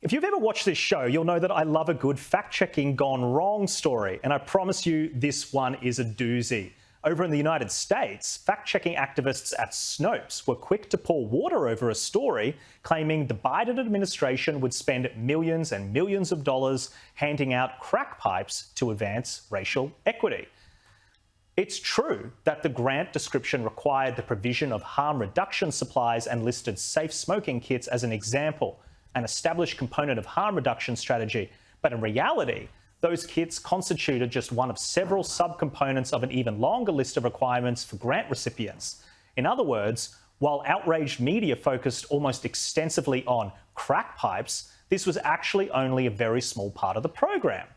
If you've ever watched this show, you'll know that I love a good fact-checking gone wrong story, and I promise you this one is a doozy. Over in the United States, fact-checking activists at Snopes were quick to pour water over a story claiming the Biden administration would spend millions and millions of dollars handing out crack pipes to advance racial equity. It's true that the grant description required the provision of harm reduction supplies and listed safe smoking kits as an example, an established component of harm reduction strategy. But in reality, those kits constituted just one of several subcomponents of an even longer list of requirements for grant recipients. In other words, while outraged media focused almost extensively on crack pipes, this was actually only a very small part of the program.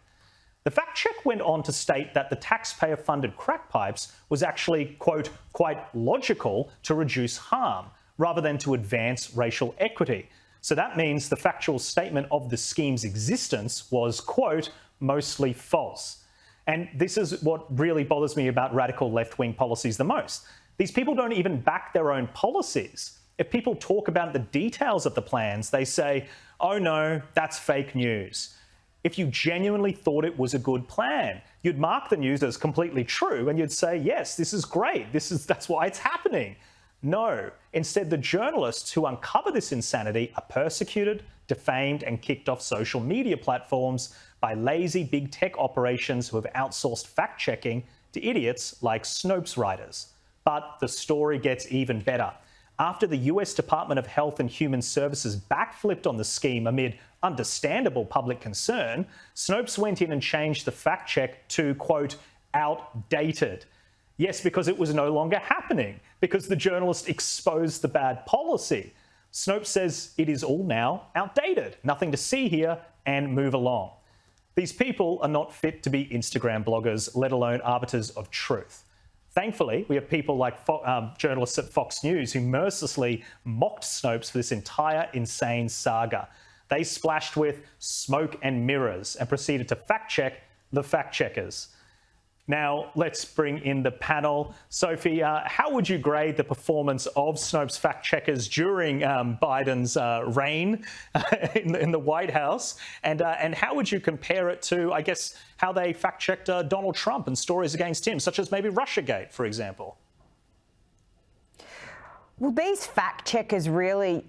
The fact check went on to state that the taxpayer-funded crack pipes was actually, quote, quite logical to reduce harm, rather than to advance racial equity. So that means the factual statement of the scheme's existence was, quote, mostly false. And this is what really bothers me about radical left-wing policies the most. These people don't even back their own policies. If people talk about the details of the plans, they say, oh no, that's fake news. If you genuinely thought it was a good plan, you'd mark the news as completely true and you'd say, yes, this is great. That's why it's happening. No, instead the journalists who uncover this insanity are persecuted, defamed and kicked off social media platforms by lazy big tech operations who have outsourced fact-checking to idiots like Snopes writers. But the story gets even better. After the US Department of Health and Human Services backflipped on the scheme amid understandable public concern, Snopes went in and changed the fact-check to, quote, outdated. Yes, because it was no longer happening, because the journalist exposed the bad policy. Snopes says it is all now outdated, nothing to see here, and move along. These people are not fit to be Instagram bloggers, let alone arbiters of truth. Thankfully, we have people like journalists at Fox News who mercilessly mocked Snopes for this entire insane saga. They splashed with smoke and mirrors and proceeded to fact-check the fact-checkers. Now, let's bring in the panel. Sophie, how would you grade the performance of Snopes fact-checkers during Biden's reign in the White House? And how would you compare it to, I guess, how they fact-checked Donald Trump and stories against him, such as maybe Russiagate, for example? Well, these fact-checkers really,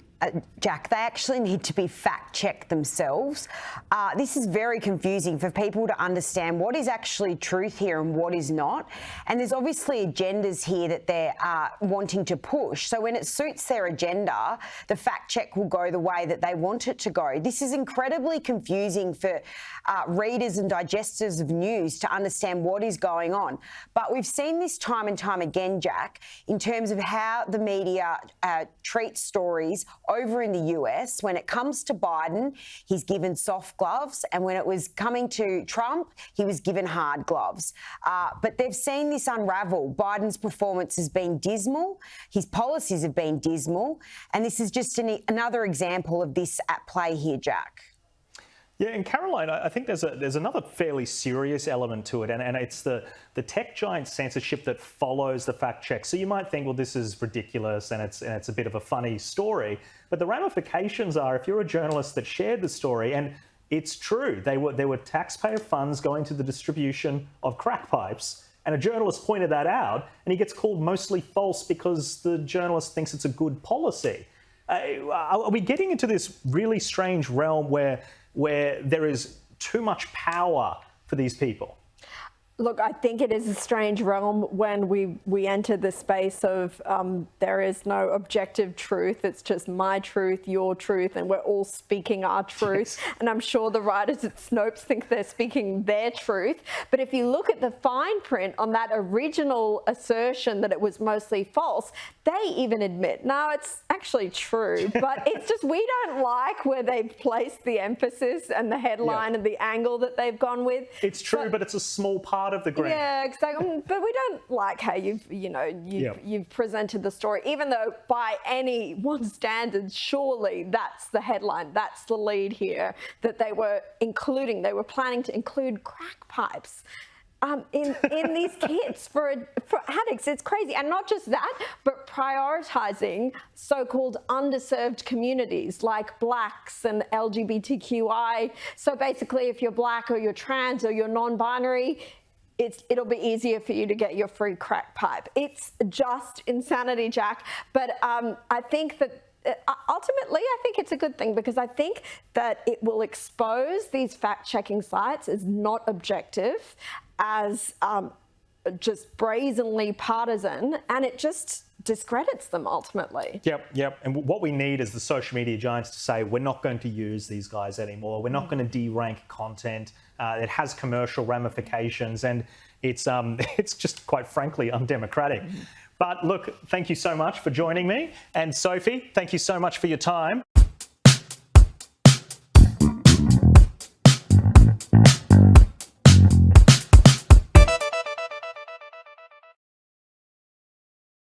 Jack, they actually need to be fact-checked themselves. This is very confusing for people to understand what is actually truth here and what is not. And there's obviously agendas here that they're wanting to push. So when it suits their agenda, the fact-check will go the way that they want it to go. This is incredibly confusing for readers and digesters of news to understand what is going on. But we've seen this time and time again, Jack, in terms of how the media treats stories over in the US. When it comes to Biden, he's given soft gloves, and when it was coming to Trump, he was given hard gloves. But they've seen this unravel. Biden's performance has been dismal. His policies have been dismal. And this is just another example of this at play here, Jack. Yeah, and Caroline, I think there's another fairly serious element to it, and it's the tech giant censorship that follows the fact check. So you might think, well, this is ridiculous, and it's a bit of a funny story, but the ramifications are, if you're a journalist that shared the story, and it's true, there were taxpayer funds going to the distribution of crack pipes, and a journalist pointed that out, and he gets called mostly false because the journalist thinks it's a good policy. Are we getting into this really strange realm where there is too much power for these people? Look, I think it is a strange realm when we enter the space of there is no objective truth. It's just my truth, your truth, and we're all speaking our truth. Yes. And I'm sure the writers at Snopes think they're speaking their truth. But if you look at the fine print on that original assertion that it was mostly false, they even admit, no, it's actually true. But it's just we don't like where they've placed the emphasis and the headline and the angle that they've gone with. It's true, but it's a small part of the grant. Yeah, exactly. But we don't like how you've presented the story, even though by anyone's standards, surely that's the headline, that's the lead here, that they were including, they were planning to include crack pipes. in these kits for addicts. It's crazy. And not just that, but prioritizing so-called underserved communities like blacks and LGBTQI. So basically, if you're black or you're trans or you're non-binary, it'll be easier for you to get your free crack pipe. It's just insanity, Jack. But I think that ultimately, I think it's a good thing, because I think that it will expose these fact-checking sites as not objective, as just brazenly partisan, and it just discredits them ultimately. Yep. And what we need is the social media giants to say, we're not going to use these guys anymore. We're not going to de-rank content. It has commercial ramifications, and it's just, quite frankly, undemocratic. But look, thank you so much for joining me. And Sophie, thank you so much for your time.